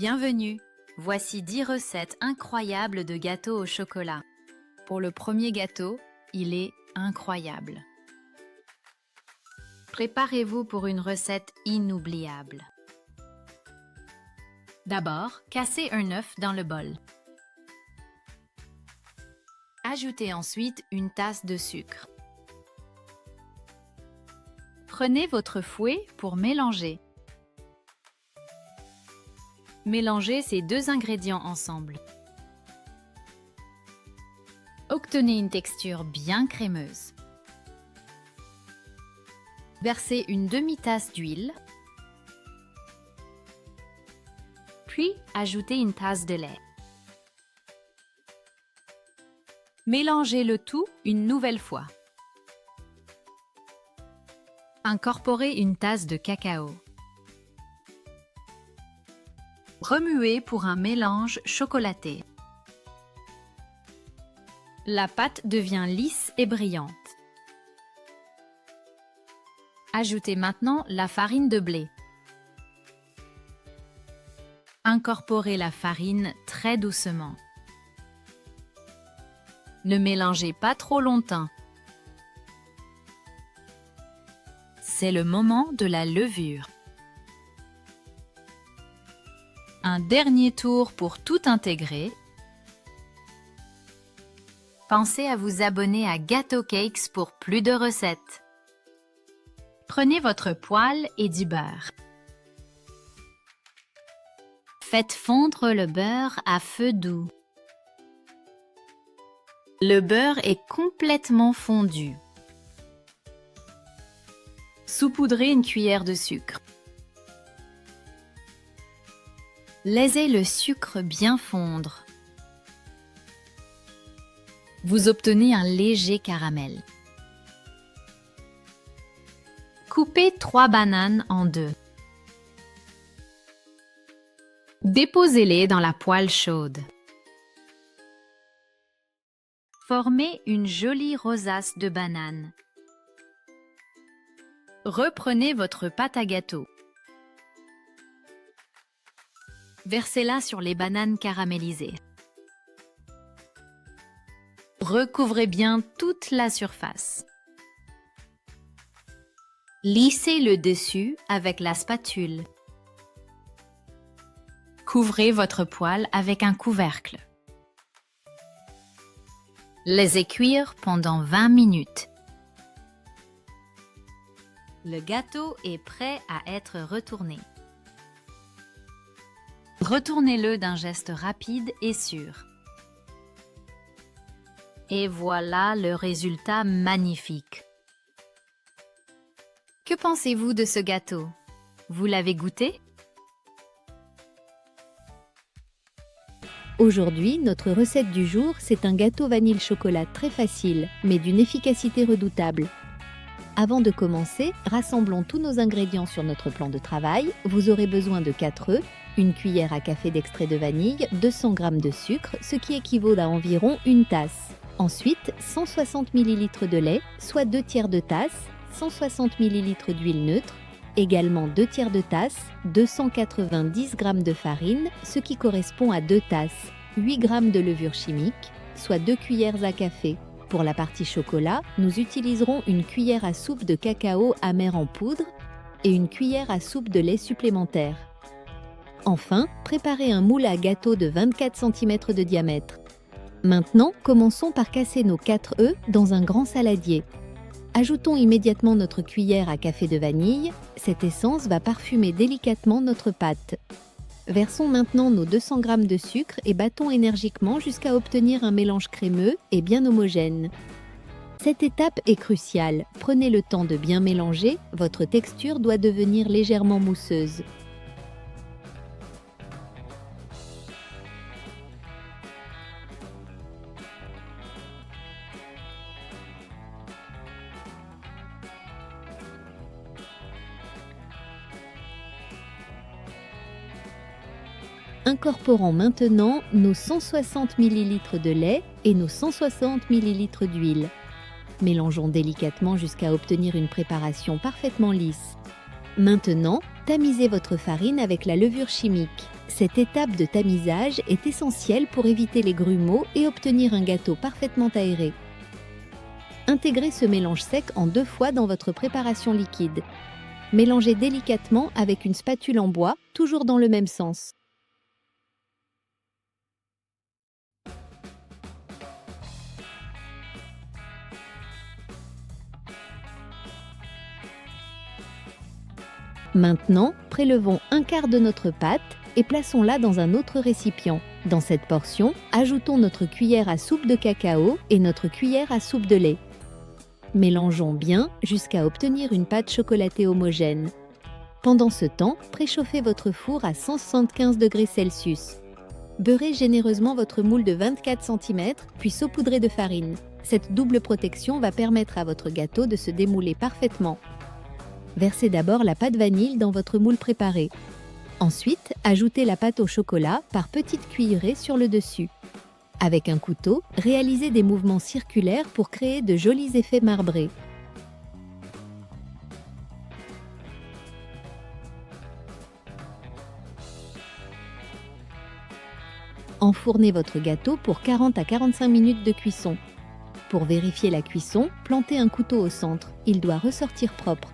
Bienvenue! Voici 10 recettes incroyables de gâteaux au chocolat. Pour le premier gâteau, il est incroyable. Préparez-vous pour une recette inoubliable. D'abord, cassez un œuf dans le bol. Ajoutez ensuite une tasse de sucre. Prenez votre fouet pour mélanger. Mélangez ces deux ingrédients ensemble. Obtenez une texture bien crémeuse. Versez une demi-tasse d'huile. Puis, ajoutez une tasse de lait. Mélangez le tout une nouvelle fois. Incorporez une tasse de cacao. Remuez pour un mélange chocolaté. La pâte devient lisse et brillante. Ajoutez maintenant la farine de blé. Incorporez la farine très doucement. Ne mélangez pas trop longtemps. C'est le moment de la levure. Un dernier tour pour tout intégrer. Pensez à vous abonner à Gâteau Cakes pour plus de recettes. Prenez votre poêle et du beurre. Faites fondre le beurre à feu doux. Le beurre est complètement fondu. Saupoudrez une cuillère de sucre. Laissez le sucre bien fondre. Vous obtenez un léger caramel. Coupez 3 bananes en deux. Déposez-les dans la poêle chaude. Formez une jolie rosace de bananes. Reprenez votre pâte à gâteau. Versez-la sur les bananes caramélisées. Recouvrez bien toute la surface. Lissez le dessus avec la spatule. Couvrez votre poêle avec un couvercle. Laissez cuire pendant 20 minutes. Le gâteau est prêt à être retourné. Retournez-le d'un geste rapide et sûr. Et voilà le résultat magnifique. Que pensez-vous de ce gâteau? Vous l'avez goûté? Aujourd'hui, notre recette du jour, c'est un gâteau vanille chocolat très facile, mais d'une efficacité redoutable. Avant de commencer, rassemblons tous nos ingrédients sur notre plan de travail. Vous aurez besoin de 4 œufs, une cuillère à café d'extrait de vanille, 200 g de sucre, ce qui équivaut à environ une tasse. Ensuite, 160 ml de lait, soit 2 tiers de tasse, 160 ml d'huile neutre, également 2 tiers de tasse, 290 g de farine, ce qui correspond à 2 tasses, 8 g de levure chimique, soit 2 cuillères à café. Pour la partie chocolat, nous utiliserons une cuillère à soupe de cacao amer en poudre et une cuillère à soupe de lait supplémentaire. Enfin, préparez un moule à gâteau de 24 cm de diamètre. Maintenant, commençons par casser nos 4 œufs dans un grand saladier. Ajoutons immédiatement notre cuillère à café de vanille. Cette essence va parfumer délicatement notre pâte. Versons maintenant nos 200 g de sucre et battons énergiquement jusqu'à obtenir un mélange crémeux et bien homogène. Cette étape est cruciale. Prenez le temps de bien mélanger, votre texture doit devenir légèrement mousseuse. Incorporons maintenant nos 160 ml de lait et nos 160 ml d'huile. Mélangeons délicatement jusqu'à obtenir une préparation parfaitement lisse. Maintenant, tamisez votre farine avec la levure chimique. Cette étape de tamisage est essentielle pour éviter les grumeaux et obtenir un gâteau parfaitement aéré. Intégrez ce mélange sec en 2 fois dans votre préparation liquide. Mélangez délicatement avec une spatule en bois, toujours dans le même sens. Maintenant, prélevons un quart de notre pâte et plaçons-la dans un autre récipient. Dans cette portion, ajoutons notre cuillère à soupe de cacao et notre cuillère à soupe de lait. Mélangeons bien jusqu'à obtenir une pâte chocolatée homogène. Pendant ce temps, préchauffez votre four à 175 degrés Celsius. Beurrez généreusement votre moule de 24 cm, puis saupoudrez de farine. Cette double protection va permettre à votre gâteau de se démouler parfaitement. Versez d'abord la pâte vanille dans votre moule préparé. Ensuite, ajoutez la pâte au chocolat par petites cuillerées sur le dessus. Avec un couteau, réalisez des mouvements circulaires pour créer de jolis effets marbrés. Enfournez votre gâteau pour 40 à 45 minutes de cuisson. Pour vérifier la cuisson, plantez un couteau au centre. Il doit ressortir propre.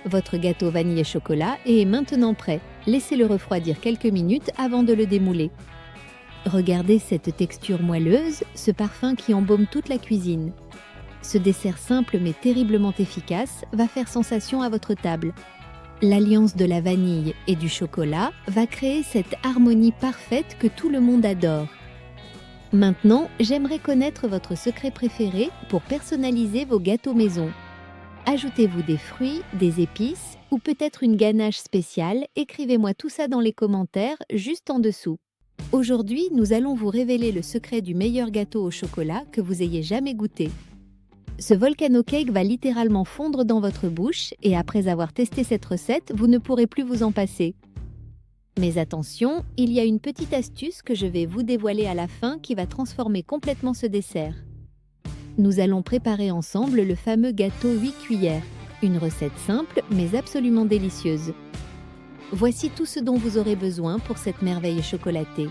Votre gâteau vanille et chocolat est maintenant prêt. Laissez-le refroidir quelques minutes avant de le démouler. Regardez cette texture moelleuse, ce parfum qui embaume toute la cuisine. Ce dessert simple mais terriblement efficace va faire sensation à votre table. L'alliance de la vanille et du chocolat va créer cette harmonie parfaite que tout le monde adore. Maintenant, j'aimerais connaître votre secret préféré pour personnaliser vos gâteaux maison. Ajoutez-vous des fruits, des épices ou peut-être une ganache spéciale? Écrivez-moi tout ça dans les commentaires juste en dessous. Aujourd'hui, nous allons vous révéler le secret du meilleur gâteau au chocolat que vous ayez jamais goûté. Ce volcano cake va littéralement fondre dans votre bouche et après avoir testé cette recette, vous ne pourrez plus vous en passer. Mais attention, il y a une petite astuce que je vais vous dévoiler à la fin qui va transformer complètement ce dessert. Nous allons préparer ensemble le fameux gâteau 8 cuillères, une recette simple mais absolument délicieuse. Voici tout ce dont vous aurez besoin pour cette merveille chocolatée.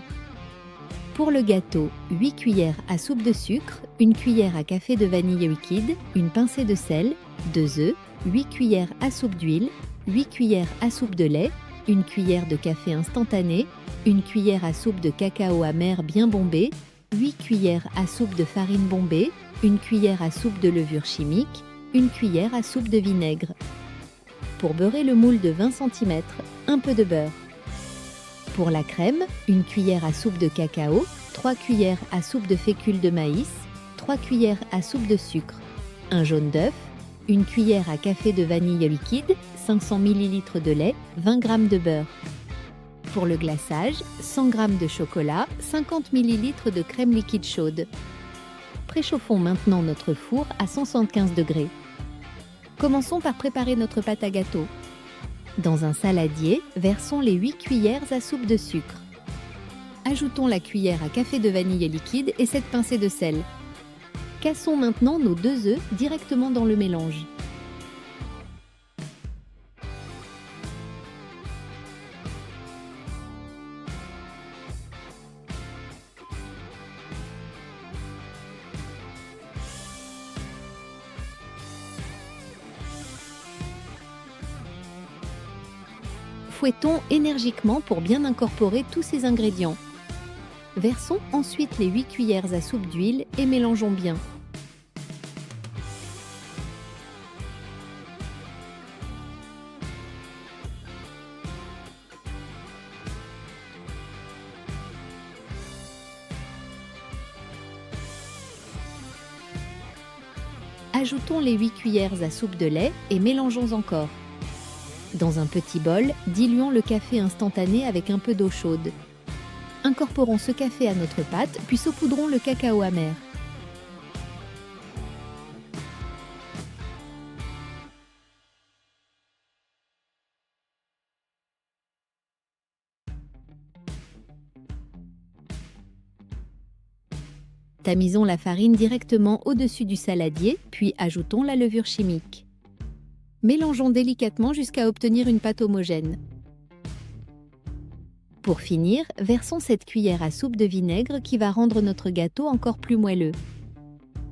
Pour le gâteau, 8 cuillères à soupe de sucre, une cuillère à café de vanille liquide, une pincée de sel, 2 œufs, 8 cuillères à soupe d'huile, 8 cuillères à soupe de lait, une cuillère de café instantané, une cuillère à soupe de cacao amer bien bombé, 8 cuillères à soupe de farine bombée, une cuillère à soupe de levure chimique, une cuillère à soupe de vinaigre. Pour beurrer le moule de 20 cm, un peu de beurre. Pour la crème, une cuillère à soupe de cacao, 3 cuillères à soupe de fécule de maïs, 3 cuillères à soupe de sucre, un jaune d'œuf, une cuillère à café de vanille liquide, 500 ml de lait, 20 g de beurre. Pour le glaçage, 100 g de chocolat, 50 ml de crème liquide chaude. Préchauffons maintenant notre four à 175 degrés. Commençons par préparer notre pâte à gâteau. Dans un saladier, versons les 8 cuillères à soupe de sucre. Ajoutons la cuillère à café de vanille liquide et cette pincée de sel. Cassons maintenant nos 2 œufs directement dans le mélange. Fouettons énergiquement pour bien incorporer tous ces ingrédients. Versons ensuite les 8 cuillères à soupe d'huile et mélangeons bien. Ajoutons les 8 cuillères à soupe de lait et mélangeons encore. Dans un petit bol, diluons le café instantané avec un peu d'eau chaude. Incorporons ce café à notre pâte, puis saupoudrons le cacao amer. Tamisons la farine directement au-dessus du saladier, puis ajoutons la levure chimique. Mélangeons délicatement jusqu'à obtenir une pâte homogène. Pour finir, versons cette cuillère à soupe de vinaigre qui va rendre notre gâteau encore plus moelleux.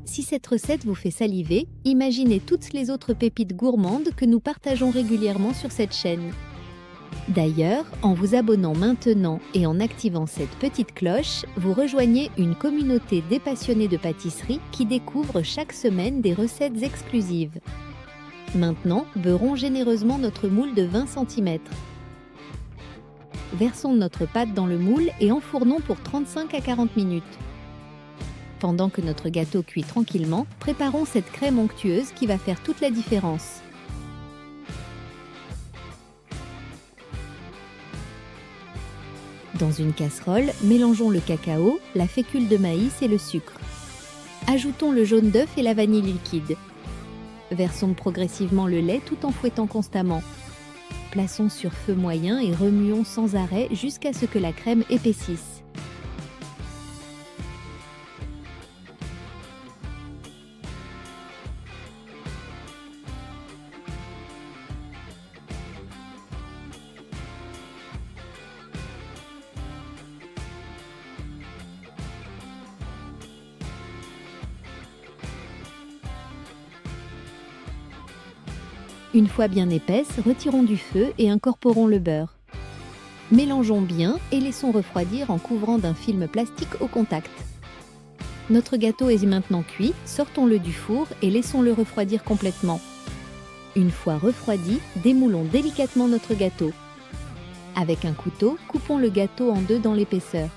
Si cette recette vous fait saliver, imaginez toutes les autres pépites gourmandes que nous partageons régulièrement sur cette chaîne. D'ailleurs, en vous abonnant maintenant et en activant cette petite cloche, vous rejoignez une communauté des passionnés de pâtisserie qui découvrent chaque semaine des recettes exclusives. Maintenant, beurrons généreusement notre moule de 20 cm. Versons notre pâte dans le moule et enfournons pour 35 à 40 minutes. Pendant que notre gâteau cuit tranquillement, préparons cette crème onctueuse qui va faire toute la différence. Dans une casserole, mélangeons le cacao, la fécule de maïs et le sucre. Ajoutons le jaune d'œuf et la vanille liquide. Versons progressivement le lait tout en fouettant constamment. Plaçons sur feu moyen et remuons sans arrêt jusqu'à ce que la crème épaississe. Une fois bien épaisse, retirons du feu et incorporons le beurre. Mélangeons bien et laissons refroidir en couvrant d'un film plastique au contact. Notre gâteau est maintenant cuit, sortons-le du four et laissons-le refroidir complètement. Une fois refroidi, démoulons délicatement notre gâteau. Avec un couteau, coupons le gâteau en deux dans l'épaisseur.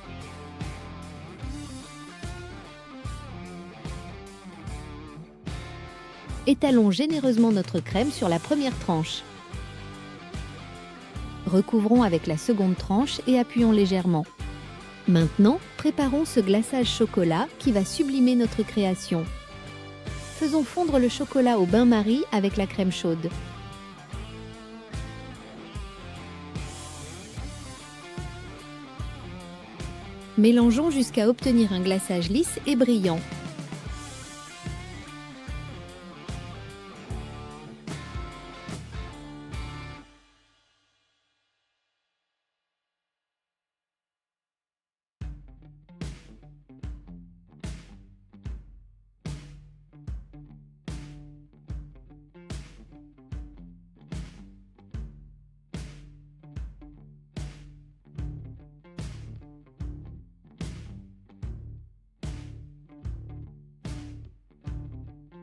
Étalons généreusement notre crème sur la première tranche. Recouvrons avec la seconde tranche et appuyons légèrement. Maintenant, préparons ce glaçage chocolat qui va sublimer notre création. Faisons fondre le chocolat au bain-marie avec la crème chaude. Mélangeons jusqu'à obtenir un glaçage lisse et brillant.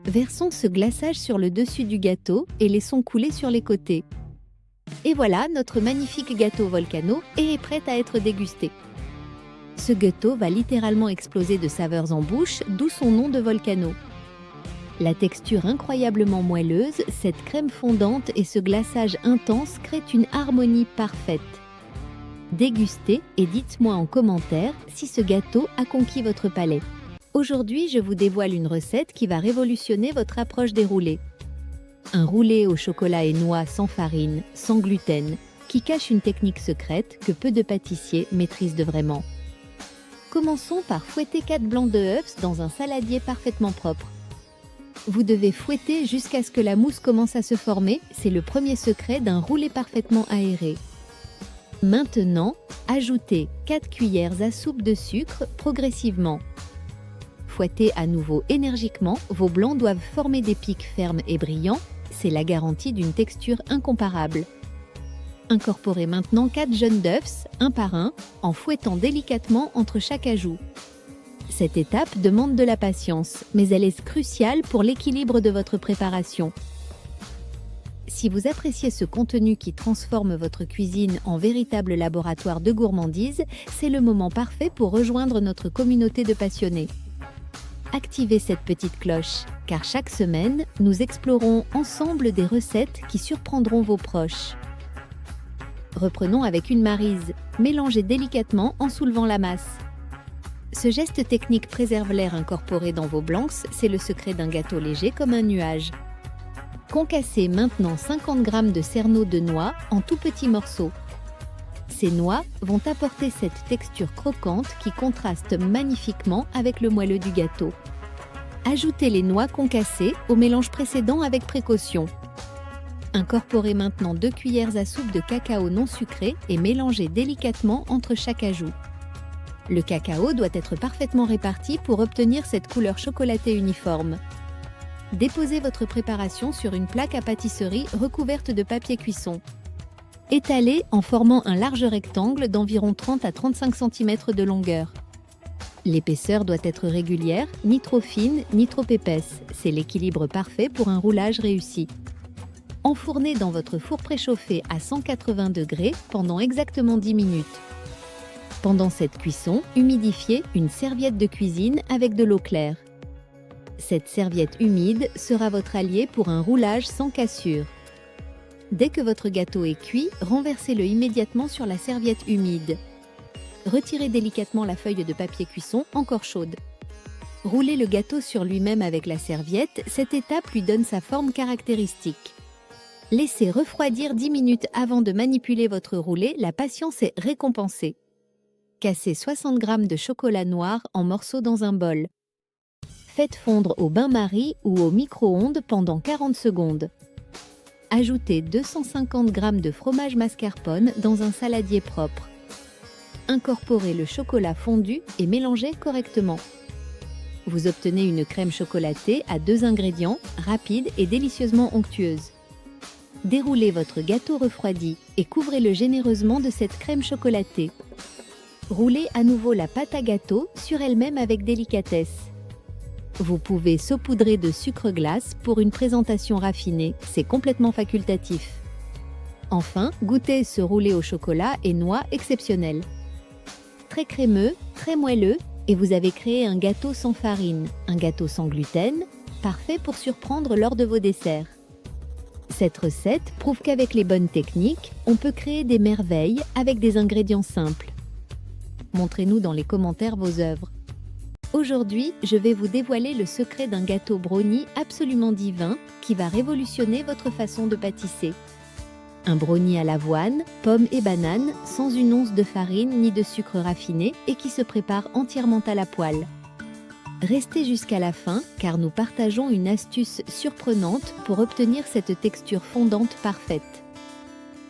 Versons ce glaçage sur le dessus du gâteau et laissons couler sur les côtés. Et voilà, notre magnifique gâteau volcano est prêt à être dégusté. Ce gâteau va littéralement exploser de saveurs en bouche, d'où son nom de volcano. La texture incroyablement moelleuse, cette crème fondante et ce glaçage intense créent une harmonie parfaite. Dégustez et dites-moi en commentaire si ce gâteau a conquis votre palais. Aujourd'hui, je vous dévoile une recette qui va révolutionner votre approche des roulés. Un roulé au chocolat et noix sans farine, sans gluten, qui cache une technique secrète que peu de pâtissiers maîtrisent de vraiment. Commençons par fouetter 4 blancs d'œufs dans un saladier parfaitement propre. Vous devez fouetter jusqu'à ce que la mousse commence à se former, c'est le premier secret d'un roulé parfaitement aéré. Maintenant, ajoutez 4 cuillères à soupe de sucre progressivement. Fouettez à nouveau énergiquement, vos blancs doivent former des pics fermes et brillants, c'est la garantie d'une texture incomparable. Incorporez maintenant 4 jaunes d'œufs, un par un, en fouettant délicatement entre chaque ajout. Cette étape demande de la patience, mais elle est cruciale pour l'équilibre de votre préparation. Si vous appréciez ce contenu qui transforme votre cuisine en véritable laboratoire de gourmandise, c'est le moment parfait pour rejoindre notre communauté de passionnés. Activez cette petite cloche, car chaque semaine, nous explorons ensemble des recettes qui surprendront vos proches. Reprenons avec une maryse. Mélangez délicatement en soulevant la masse. Ce geste technique préserve l'air incorporé dans vos blancs, c'est le secret d'un gâteau léger comme un nuage. Concassez maintenant 50 g de cerneaux de noix en tout petits morceaux. Ces noix vont apporter cette texture croquante qui contraste magnifiquement avec le moelleux du gâteau. Ajoutez les noix concassées au mélange précédent avec précaution. Incorporez maintenant 2 cuillères à soupe de cacao non sucré et mélangez délicatement entre chaque ajout. Le cacao doit être parfaitement réparti pour obtenir cette couleur chocolatée uniforme. Déposez votre préparation sur une plaque à pâtisserie recouverte de papier cuisson. Étalez en formant un large rectangle d'environ 30 à 35 cm de longueur. L'épaisseur doit être régulière, ni trop fine, ni trop épaisse. C'est l'équilibre parfait pour un roulage réussi. Enfournez dans votre four préchauffé à 180 degrés pendant exactement 10 minutes. Pendant cette cuisson, humidifiez une serviette de cuisine avec de l'eau claire. Cette serviette humide sera votre allié pour un roulage sans cassure. Dès que votre gâteau est cuit, renversez-le immédiatement sur la serviette humide. Retirez délicatement la feuille de papier cuisson encore chaude. Roulez le gâteau sur lui-même avec la serviette, cette étape lui donne sa forme caractéristique. Laissez refroidir 10 minutes avant de manipuler votre roulé, la patience est récompensée. Cassez 60 g de chocolat noir en morceaux dans un bol. Faites fondre au bain-marie ou au micro-ondes pendant 40 secondes. Ajoutez 250 g de fromage mascarpone dans un saladier propre. Incorporez le chocolat fondu et mélangez correctement. Vous obtenez une crème chocolatée à 2 ingrédients, rapide et délicieusement onctueuse. Déroulez votre gâteau refroidi et couvrez-le généreusement de cette crème chocolatée. Roulez à nouveau la pâte à gâteau sur elle-même avec délicatesse. Vous pouvez saupoudrer de sucre glace pour une présentation raffinée, c'est complètement facultatif. Enfin, goûtez ce roulé au chocolat et noix exceptionnel. Très crémeux, très moelleux, et vous avez créé un gâteau sans farine, un gâteau sans gluten, parfait pour surprendre lors de vos desserts. Cette recette prouve qu'avec les bonnes techniques, on peut créer des merveilles avec des ingrédients simples. Montrez-nous dans les commentaires vos œuvres. Aujourd'hui, je vais vous dévoiler le secret d'un gâteau brownie absolument divin qui va révolutionner votre façon de pâtisser. Un brownie à l'avoine, pommes et bananes, sans une once de farine ni de sucre raffiné et qui se prépare entièrement à la poêle. Restez jusqu'à la fin car nous partageons une astuce surprenante pour obtenir cette texture fondante parfaite.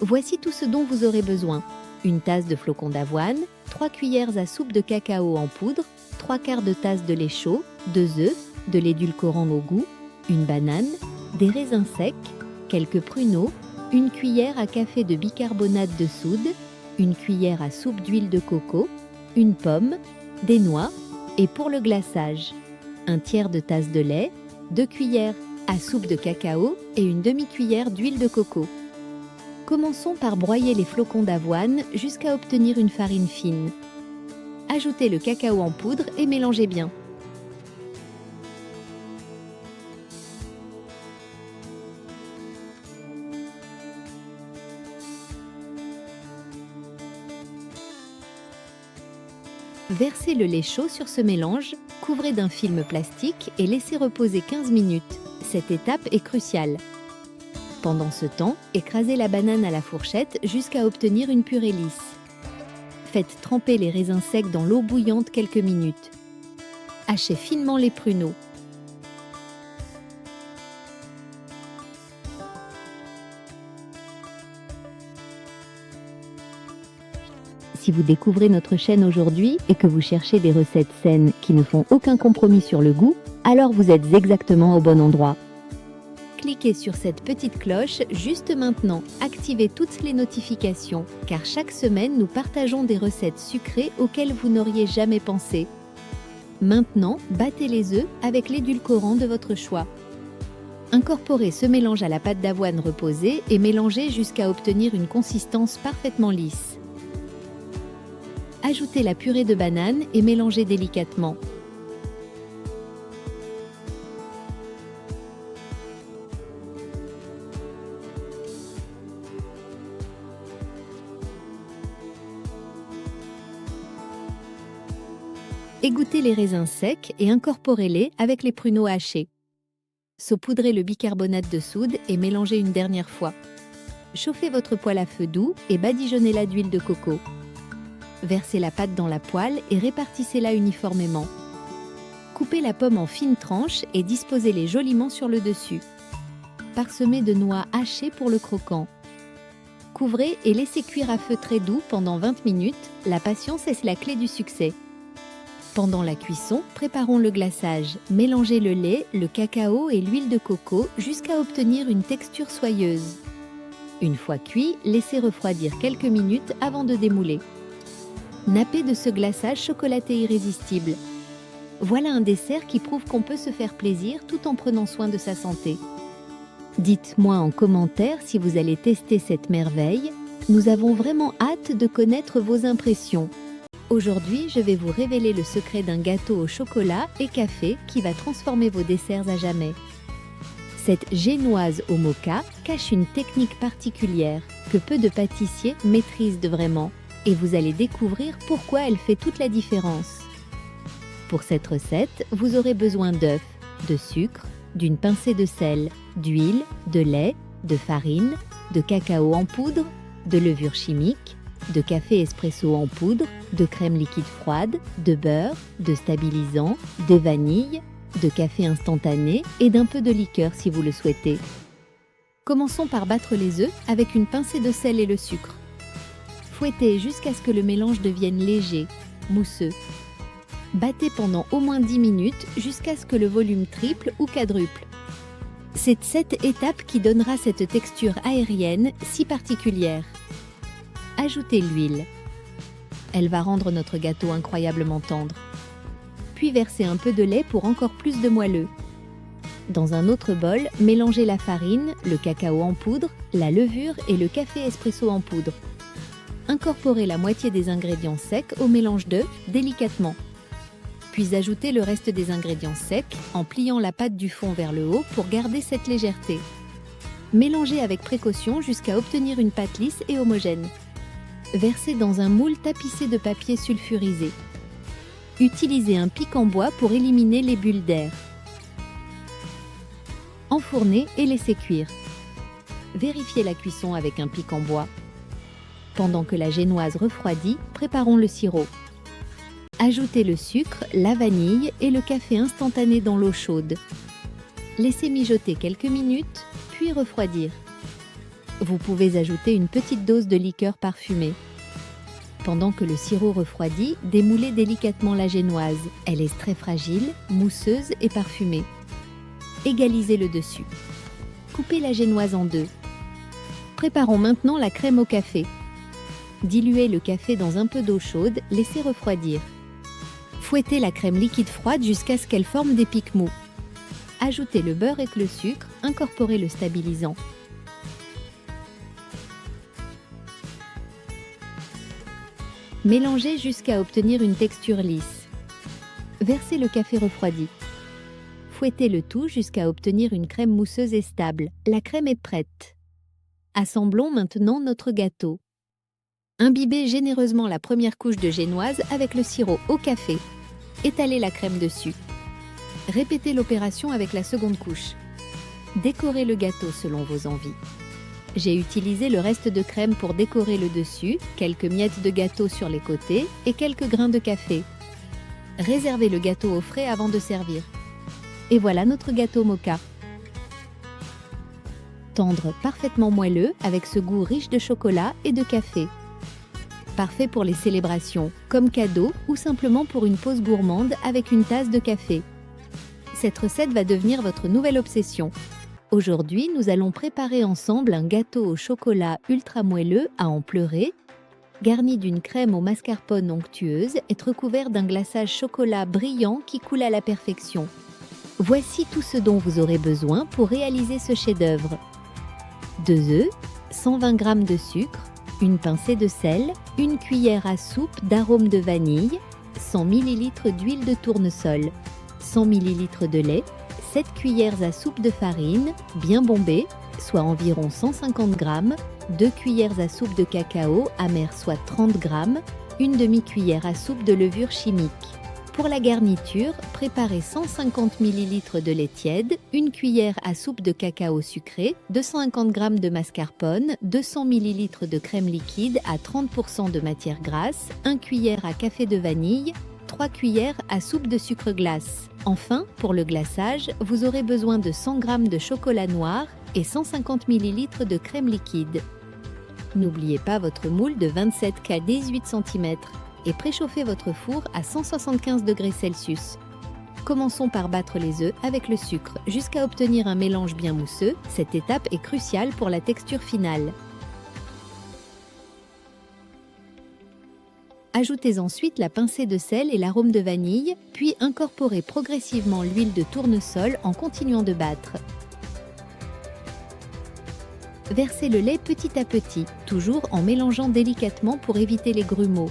Voici tout ce dont vous aurez besoin. Une tasse de flocons d'avoine, 3 cuillères à soupe de cacao en poudre, 3/4 de tasse de lait chaud, 2 œufs, de l'édulcorant au goût, une banane, des raisins secs, quelques pruneaux, une cuillère à café de bicarbonate de soude, une cuillère à soupe d'huile de coco, une pomme, des noix et pour le glaçage, 1/3 de tasse de lait, 2 cuillères à soupe de cacao et une demi-cuillère d'huile de coco. Commençons par broyer les flocons d'avoine jusqu'à obtenir une farine fine. Ajoutez le cacao en poudre et mélangez bien. Versez le lait chaud sur ce mélange, couvrez d'un film plastique et laissez reposer 15 minutes. Cette étape est cruciale. Pendant ce temps, écrasez la banane à la fourchette jusqu'à obtenir une purée lisse. Faites tremper les raisins secs dans l'eau bouillante quelques minutes. Hachez finement les pruneaux. Si vous découvrez notre chaîne aujourd'hui et que vous cherchez des recettes saines qui ne font aucun compromis sur le goût, alors vous êtes exactement au bon endroit. Cliquez sur cette petite cloche juste maintenant, activez toutes les notifications, car chaque semaine nous partageons des recettes sucrées auxquelles vous n'auriez jamais pensé. Maintenant, battez les œufs avec l'édulcorant de votre choix. Incorporez ce mélange à la pâte d'avoine reposée et mélangez jusqu'à obtenir une consistance parfaitement lisse. Ajoutez la purée de banane et mélangez délicatement. Égouttez les raisins secs et incorporez-les avec les pruneaux hachés. Saupoudrez le bicarbonate de soude et mélangez une dernière fois. Chauffez votre poêle à feu doux et badigeonnez-la d'huile de coco. Versez la pâte dans la poêle et répartissez-la uniformément. Coupez la pomme en fines tranches et disposez-les joliment sur le dessus. parsemé de noix hachées pour le croquant. Couvrez et laissez cuire à feu très doux pendant 20 minutes. La patience est la clé du succès. Pendant la cuisson, préparons le glaçage. Mélangez le lait, le cacao et l'huile de coco jusqu'à obtenir une texture soyeuse. Une fois cuit, laissez refroidir quelques minutes avant de démouler. Nappez de ce glaçage chocolaté irrésistible. Voilà un dessert qui prouve qu'on peut se faire plaisir tout en prenant soin de sa santé. Dites-moi en commentaire si vous allez tester cette merveille. Nous avons vraiment hâte de connaître vos impressions. Aujourd'hui, je vais vous révéler le secret d'un gâteau au chocolat et café qui va transformer vos desserts à jamais. Cette génoise au moka cache une technique particulière que peu de pâtissiers maîtrisent vraiment. Et vous allez découvrir pourquoi elle fait toute la différence. Pour cette recette, vous aurez besoin d'œufs, de sucre, d'une pincée de sel, d'huile, de lait, de farine, de cacao en poudre, de levure chimique, de café espresso en poudre, de crème liquide froide, de beurre, de stabilisant, de vanille, de café instantané et d'un peu de liqueur si vous le souhaitez. Commençons par battre les œufs avec une pincée de sel et le sucre. Fouettez jusqu'à ce que le mélange devienne léger, mousseux. Battez pendant au moins 10 minutes jusqu'à ce que le volume triple ou quadruple. C'est cette étape qui donnera cette texture aérienne si particulière. Ajoutez l'huile. Elle va rendre notre gâteau incroyablement tendre. Puis versez un peu de lait pour encore plus de moelleux. Dans un autre bol, mélangez la farine, le cacao en poudre, la levure et le café espresso en poudre. Incorporez la moitié des ingrédients secs au mélange d'œufs délicatement. Puis ajoutez le reste des ingrédients secs en pliant la pâte du fond vers le haut pour garder cette légèreté. Mélangez avec précaution jusqu'à obtenir une pâte lisse et homogène. Versez dans un moule tapissé de papier sulfurisé. Utilisez un pic en bois pour éliminer les bulles d'air. Enfournez et laissez cuire. Vérifiez la cuisson avec un pic en bois. Pendant que la génoise refroidit, préparons le sirop. Ajoutez le sucre, la vanille et le café instantané dans l'eau chaude. Laissez mijoter quelques minutes, puis refroidir. Vous pouvez ajouter une petite dose de liqueur parfumée. Pendant que le sirop refroidit, démoulez délicatement la génoise. Elle est très fragile, mousseuse et parfumée. Égalisez le dessus. Coupez la génoise en deux. Préparons maintenant la crème au café. Diluez le café dans un peu d'eau chaude, laissez refroidir. Fouettez la crème liquide froide jusqu'à ce qu'elle forme des pics mous. Ajoutez le beurre et le sucre, incorporez le stabilisant. Mélangez jusqu'à obtenir une texture lisse. Versez le café refroidi. Fouettez le tout jusqu'à obtenir une crème mousseuse et stable. La crème est prête. Assemblons maintenant notre gâteau. Imbibez généreusement la première couche de génoise avec le sirop au café. Étalez la crème dessus. Répétez l'opération avec la seconde couche. Décorez le gâteau selon vos envies. J'ai utilisé le reste de crème pour décorer le dessus, quelques miettes de gâteau sur les côtés et quelques grains de café. Réservez le gâteau au frais avant de servir. Et voilà notre gâteau moka. Tendre, parfaitement moelleux avec ce goût riche de chocolat et de café. Parfait pour les célébrations, comme cadeau ou simplement pour une pause gourmande avec une tasse de café. Cette recette va devenir votre nouvelle obsession. Aujourd'hui, nous allons préparer ensemble un gâteau au chocolat ultra moelleux à en pleurer, garni d'une crème au mascarpone onctueuse et recouvert d'un glaçage chocolat brillant qui coule à la perfection. Voici tout ce dont vous aurez besoin pour réaliser ce chef-d'œuvre. 2 œufs, 120 g de sucre, une pincée de sel, une cuillère à soupe d'arôme de vanille, 100 ml d'huile de tournesol, 100 ml de lait, 7 cuillères à soupe de farine, bien bombée, soit environ 150 g, 2 cuillères à soupe de cacao, amer soit 30 g, une demi-cuillère à soupe de levure chimique. Pour la garniture, préparez 150 ml de lait tiède, une cuillère à soupe de cacao sucré, 250 g de mascarpone, 200 ml de crème liquide à 30% de matière grasse, 1 cuillère à café de vanille, 3 cuillères à soupe de sucre glace. Enfin, pour le glaçage, vous aurez besoin de 100 g de chocolat noir et 150 ml de crème liquide. N'oubliez pas votre moule de 27 x 18 cm et préchauffez votre four à 175 degrés Celsius. Commençons par battre les œufs avec le sucre jusqu'à obtenir un mélange bien mousseux. Cette étape est cruciale pour la texture finale. Ajoutez ensuite la pincée de sel et l'arôme de vanille, puis incorporez progressivement l'huile de tournesol en continuant de battre. Versez le lait petit à petit, toujours en mélangeant délicatement pour éviter les grumeaux.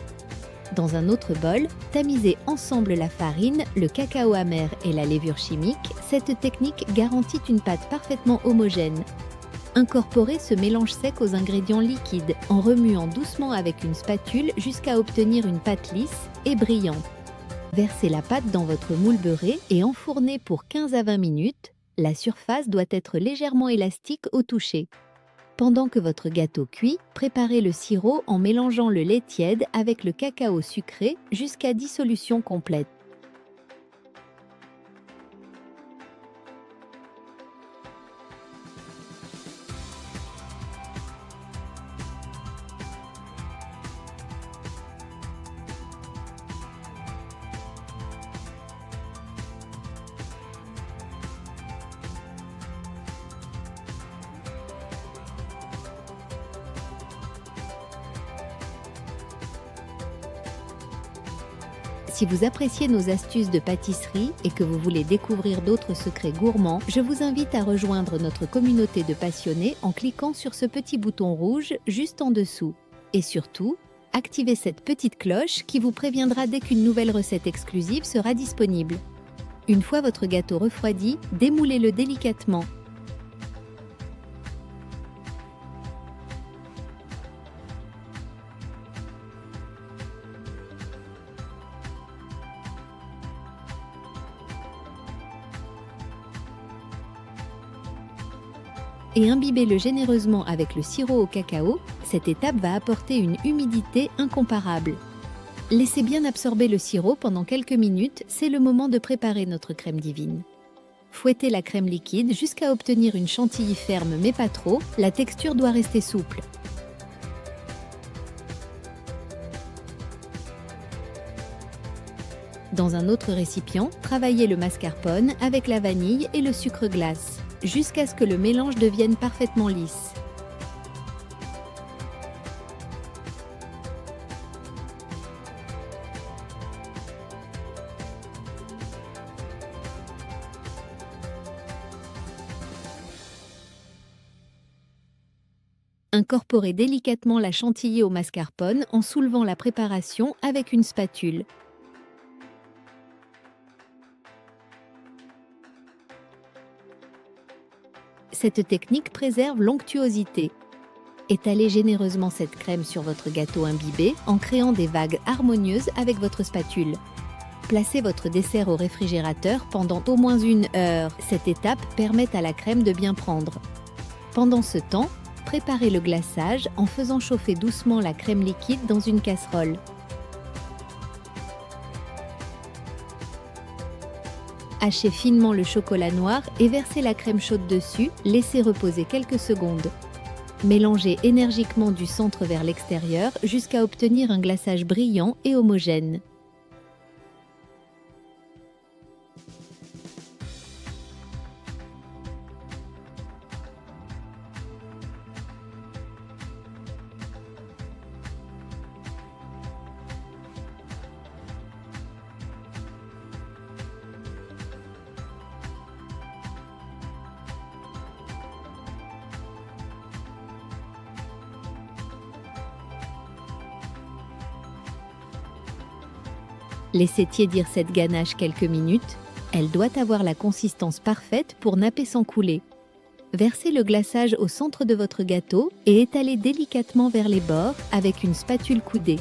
Dans un autre bol, tamisez ensemble la farine, le cacao amer et la levure chimique. Cette technique garantit une pâte parfaitement homogène. Incorporez ce mélange sec aux ingrédients liquides en remuant doucement avec une spatule jusqu'à obtenir une pâte lisse et brillante. Versez la pâte dans votre moule beurré et enfournez pour 15 à 20 minutes. La surface doit être légèrement élastique au toucher. Pendant que votre gâteau cuit, préparez le sirop en mélangeant le lait tiède avec le cacao sucré jusqu'à dissolution complète. Si vous appréciez nos astuces de pâtisserie et que vous voulez découvrir d'autres secrets gourmands, je vous invite à rejoindre notre communauté de passionnés en cliquant sur ce petit bouton rouge juste en dessous. Et surtout, activez cette petite cloche qui vous préviendra dès qu'une nouvelle recette exclusive sera disponible. Une fois votre gâteau refroidi, démoulez-le délicatement. Et imbibez-le généreusement avec le sirop au cacao. Cette étape va apporter une humidité incomparable. Laissez bien absorber le sirop pendant quelques minutes, c'est le moment de préparer notre crème divine. Fouettez la crème liquide jusqu'à obtenir une chantilly ferme mais pas trop, la texture doit rester souple. Dans un autre récipient, travaillez le mascarpone avec la vanille et le sucre glace, jusqu'à ce que le mélange devienne parfaitement lisse. Incorporez délicatement la chantilly au mascarpone en soulevant la préparation avec une spatule. Cette technique préserve l'onctuosité. Étalez généreusement cette crème sur votre gâteau imbibé en créant des vagues harmonieuses avec votre spatule. Placez votre dessert au réfrigérateur pendant au moins 1 heure. Cette étape permet à la crème de bien prendre. Pendant ce temps, préparez le glaçage en faisant chauffer doucement la crème liquide dans une casserole. Hachez finement le chocolat noir et versez la crème chaude dessus, laissez reposer quelques secondes. Mélangez énergiquement du centre vers l'extérieur jusqu'à obtenir un glaçage brillant et homogène. Laissez tiédir cette ganache quelques minutes. Elle doit avoir la consistance parfaite pour napper sans couler. Versez le glaçage au centre de votre gâteau et étalez délicatement vers les bords avec une spatule coudée.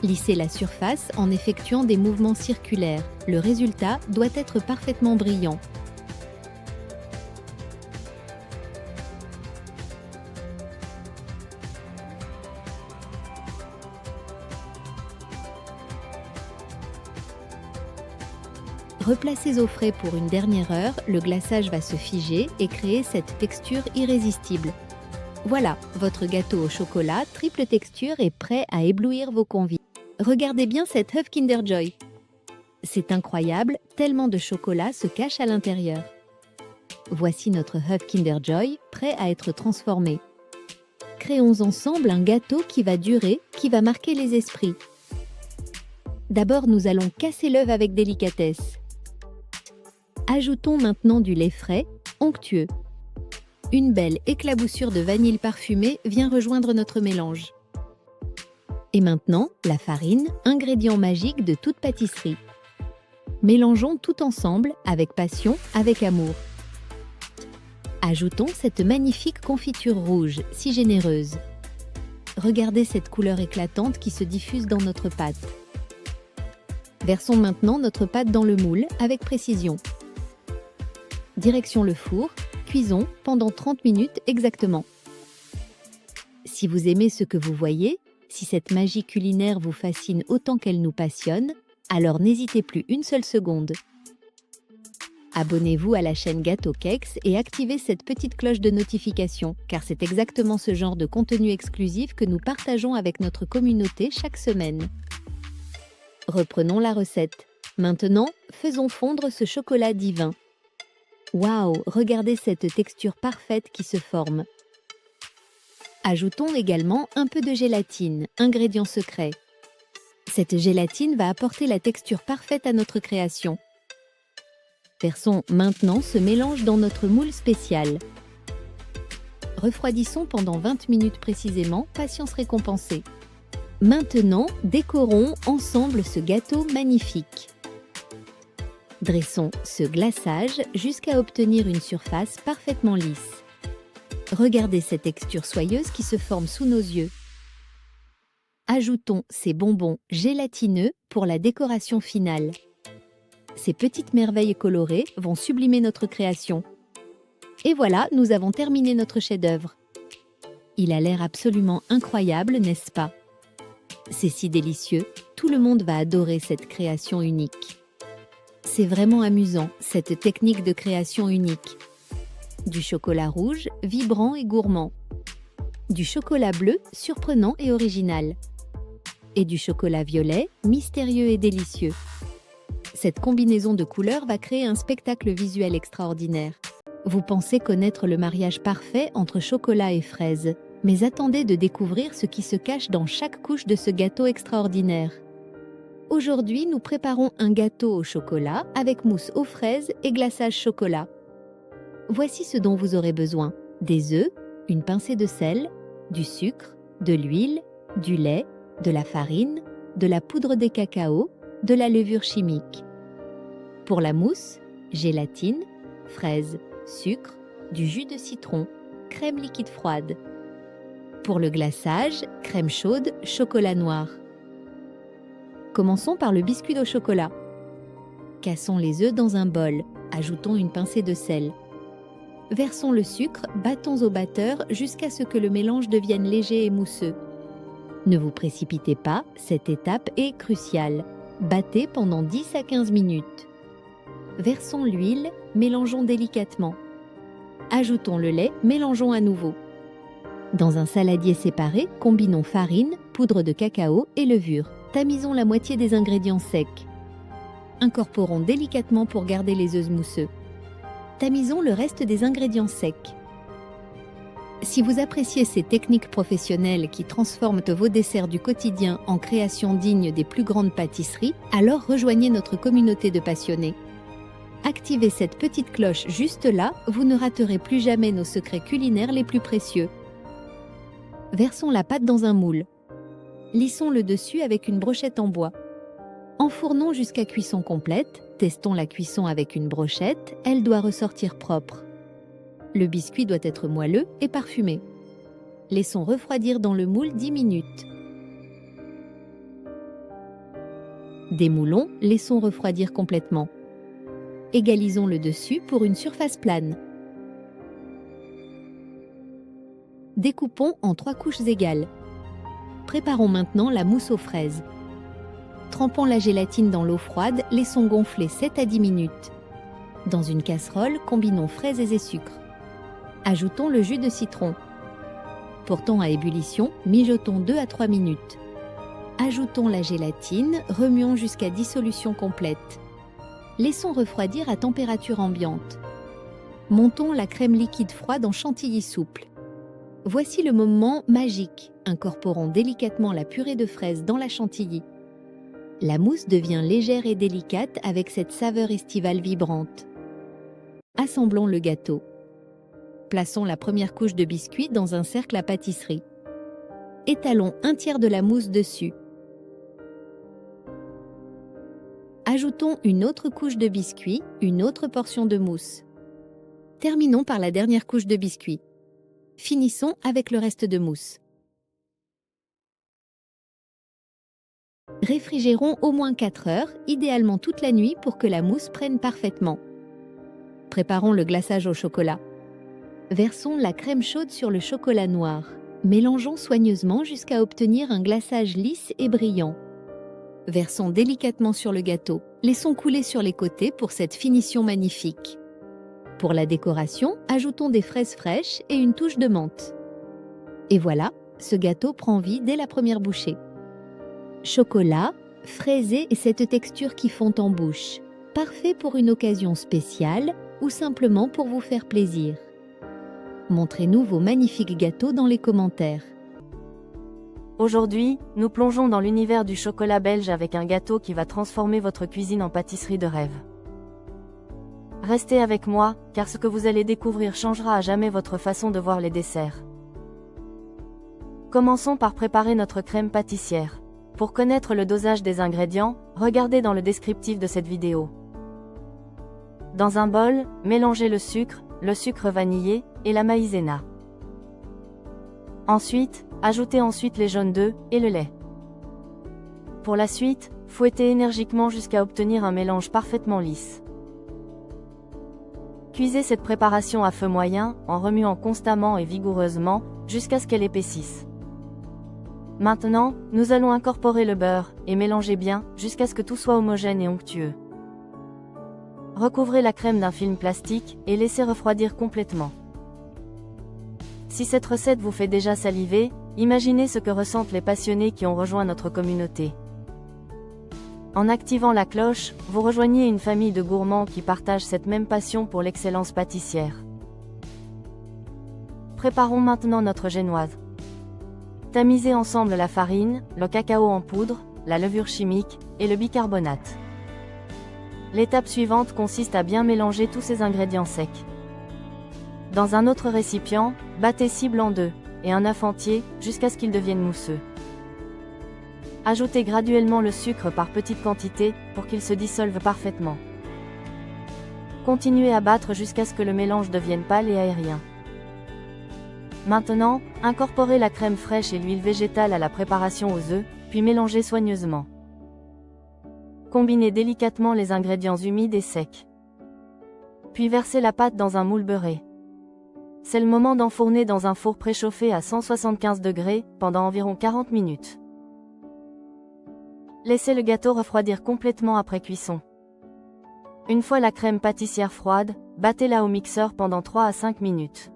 Lissez la surface en effectuant des mouvements circulaires. Le résultat doit être parfaitement brillant. Replacez au frais pour une dernière heure, le glaçage va se figer et créer cette texture irrésistible. Voilà, votre gâteau au chocolat, triple texture est prêt à éblouir vos convives. Regardez bien cette œuf Kinder Joy. C'est incroyable, tellement de chocolat se cache à l'intérieur. Voici notre œuf Kinder Joy, prêt à être transformé. Créons ensemble un gâteau qui va durer, qui va marquer les esprits. D'abord, nous allons casser l'œuf avec délicatesse. Ajoutons maintenant du lait frais, onctueux. Une belle éclaboussure de vanille parfumée vient rejoindre notre mélange. Et maintenant, la farine, ingrédient magique de toute pâtisserie. Mélangeons tout ensemble, avec passion, avec amour. Ajoutons cette magnifique confiture rouge, si généreuse. Regardez cette couleur éclatante qui se diffuse dans notre pâte. Versons maintenant notre pâte dans le moule avec précision. Direction le four, cuisons pendant 30 minutes exactement. Si vous aimez ce que vous voyez, si cette magie culinaire vous fascine autant qu'elle nous passionne, alors n'hésitez plus une seule seconde. Abonnez-vous à la chaîne Gâteau Cakes et activez cette petite cloche de notification, car c'est exactement ce genre de contenu exclusif que nous partageons avec notre communauté chaque semaine. Reprenons la recette. Maintenant, faisons fondre ce chocolat divin. Waouh, regardez cette texture parfaite qui se forme. Ajoutons également un peu de gélatine, ingrédient secret. Cette gélatine va apporter la texture parfaite à notre création. Versons maintenant ce mélange dans notre moule spécial. Refroidissons pendant 20 minutes précisément, patience récompensée. Maintenant, décorons ensemble ce gâteau magnifique. Dressons ce glaçage jusqu'à obtenir une surface parfaitement lisse. Regardez cette texture soyeuse qui se forme sous nos yeux. Ajoutons ces bonbons gélatineux pour la décoration finale. Ces petites merveilles colorées vont sublimer notre création. Et voilà, nous avons terminé notre chef-d'œuvre. Il a l'air absolument incroyable, n'est-ce pas? C'est si délicieux, tout le monde va adorer cette création unique. C'est vraiment amusant, cette technique de création unique. Du chocolat rouge, vibrant et gourmand. Du chocolat bleu, surprenant et original. Et du chocolat violet, mystérieux et délicieux. Cette combinaison de couleurs va créer un spectacle visuel extraordinaire. Vous pensez connaître le mariage parfait entre chocolat et fraises, mais attendez de découvrir ce qui se cache dans chaque couche de ce gâteau extraordinaire. Aujourd'hui, nous préparons un gâteau au chocolat avec mousse aux fraises et glaçage chocolat. Voici ce dont vous aurez besoin. Des œufs, une pincée de sel, du sucre, de l'huile, du lait, de la farine, de la poudre de cacao, de la levure chimique. Pour la mousse, gélatine, fraises, sucre, du jus de citron, crème liquide froide. Pour le glaçage, crème chaude, chocolat noir. Commençons par le biscuit au chocolat. Cassons les œufs dans un bol, ajoutons une pincée de sel. Versons le sucre, battons au batteur jusqu'à ce que le mélange devienne léger et mousseux. Ne vous précipitez pas, cette étape est cruciale. Battez pendant 10 à 15 minutes. Versons l'huile, mélangeons délicatement. Ajoutons le lait, mélangeons à nouveau. Dans un saladier séparé, combinons farine, poudre de cacao et levure. Tamisons la moitié des ingrédients secs. Incorporons délicatement pour garder les œufs mousseux. Tamisons le reste des ingrédients secs. Si vous appréciez ces techniques professionnelles qui transforment vos desserts du quotidien en créations dignes des plus grandes pâtisseries, alors rejoignez notre communauté de passionnés. Activez cette petite cloche juste là, vous ne raterez plus jamais nos secrets culinaires les plus précieux. Versons la pâte dans un moule. Lissons le dessus avec une brochette en bois. Enfournons jusqu'à cuisson complète, testons la cuisson avec une brochette, elle doit ressortir propre. Le biscuit doit être moelleux et parfumé. Laissons refroidir dans le moule 10 minutes. Démoulons, laissons refroidir complètement. Égalisons le dessus pour une surface plane. Découpons en 3 couches égales. Préparons maintenant la mousse aux fraises. Trempons la gélatine dans l'eau froide, laissons gonfler 7 à 10 minutes. Dans une casserole, combinons fraises et sucre. Ajoutons le jus de citron. Portons à ébullition, mijotons 2 à 3 minutes. Ajoutons la gélatine, remuons jusqu'à dissolution complète. Laissons refroidir à température ambiante. Montons la crème liquide froide en chantilly souple. Voici le moment magique. Incorporons délicatement la purée de fraises dans la chantilly. La mousse devient légère et délicate avec cette saveur estivale vibrante. Assemblons le gâteau. Plaçons la première couche de biscuit dans un cercle à pâtisserie. Étalons un tiers de la mousse dessus. Ajoutons une autre couche de biscuit, une autre portion de mousse. Terminons par la dernière couche de biscuit. Finissons avec le reste de mousse. Réfrigérons au moins 4 heures, idéalement toute la nuit pour que la mousse prenne parfaitement. Préparons le glaçage au chocolat. Versons la crème chaude sur le chocolat noir. Mélangeons soigneusement jusqu'à obtenir un glaçage lisse et brillant. Versons délicatement sur le gâteau. Laissons couler sur les côtés pour cette finition magnifique. Pour la décoration, ajoutons des fraises fraîches et une touche de menthe. Et voilà, ce gâteau prend vie dès la première bouchée. Chocolat, fraisé et cette texture qui fond en bouche. Parfait pour une occasion spéciale ou simplement pour vous faire plaisir. Montrez-nous vos magnifiques gâteaux dans les commentaires. Aujourd'hui, nous plongeons dans l'univers du chocolat belge avec un gâteau qui va transformer votre cuisine en pâtisserie de rêve. Restez avec moi, car ce que vous allez découvrir changera à jamais votre façon de voir les desserts. Commençons par préparer notre crème pâtissière. Pour connaître le dosage des ingrédients, regardez dans le descriptif de cette vidéo. Dans un bol, mélangez le sucre vanillé et la maïzena. Ensuite, ajoutez les jaunes d'œufs et le lait. Pour la suite, fouettez énergiquement jusqu'à obtenir un mélange parfaitement lisse. Cuisez cette préparation à feu moyen, en remuant constamment et vigoureusement, jusqu'à ce qu'elle épaississe. Maintenant, nous allons incorporer le beurre, et mélanger bien, jusqu'à ce que tout soit homogène et onctueux. Recouvrez la crème d'un film plastique, et laissez refroidir complètement. Si cette recette vous fait déjà saliver, imaginez ce que ressentent les passionnés qui ont rejoint notre communauté. En activant la cloche, vous rejoignez une famille de gourmands qui partagent cette même passion pour l'excellence pâtissière. Préparons maintenant notre génoise. Tamisez ensemble la farine, le cacao en poudre, la levure chimique et le bicarbonate. L'étape suivante consiste à bien mélanger tous ces ingrédients secs. Dans un autre récipient, battez 6 blancs d'œufs et un œuf entier jusqu'à ce qu'ils deviennent mousseux. Ajoutez graduellement le sucre par petites quantités pour qu'il se dissolve parfaitement. Continuez à battre jusqu'à ce que le mélange devienne pâle et aérien. Maintenant, incorporez la crème fraîche et l'huile végétale à la préparation aux œufs, puis mélangez soigneusement. Combinez délicatement les ingrédients humides et secs. Puis versez la pâte dans un moule beurré. C'est le moment d'enfourner dans un four préchauffé à 175 degrés pendant environ 40 minutes. Laissez le gâteau refroidir complètement après cuisson. Une fois la crème pâtissière froide, battez-la au mixeur pendant 3 à 5 minutes.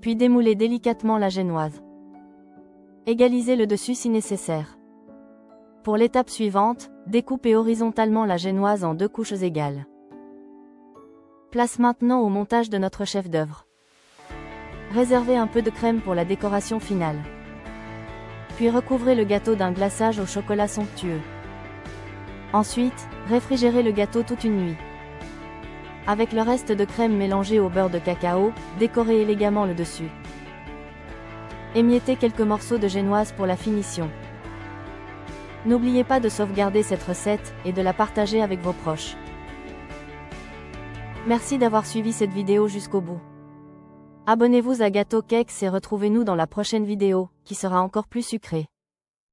Puis démoulez délicatement la génoise. Égalisez le dessus si nécessaire. Pour l'étape suivante, découpez horizontalement la génoise en 2 couches égales. Place maintenant au montage de notre chef-d'œuvre. Réservez un peu de crème pour la décoration finale. Puis recouvrez le gâteau d'un glaçage au chocolat somptueux. Ensuite, réfrigérez le gâteau toute une nuit. Avec le reste de crème mélangée au beurre de cacao, décorez élégamment le dessus. Émiettez quelques morceaux de génoise pour la finition. N'oubliez pas de sauvegarder cette recette et de la partager avec vos proches. Merci d'avoir suivi cette vidéo jusqu'au bout. Abonnez-vous à Gâteau Cakes et retrouvez-nous dans la prochaine vidéo, qui sera encore plus sucrée.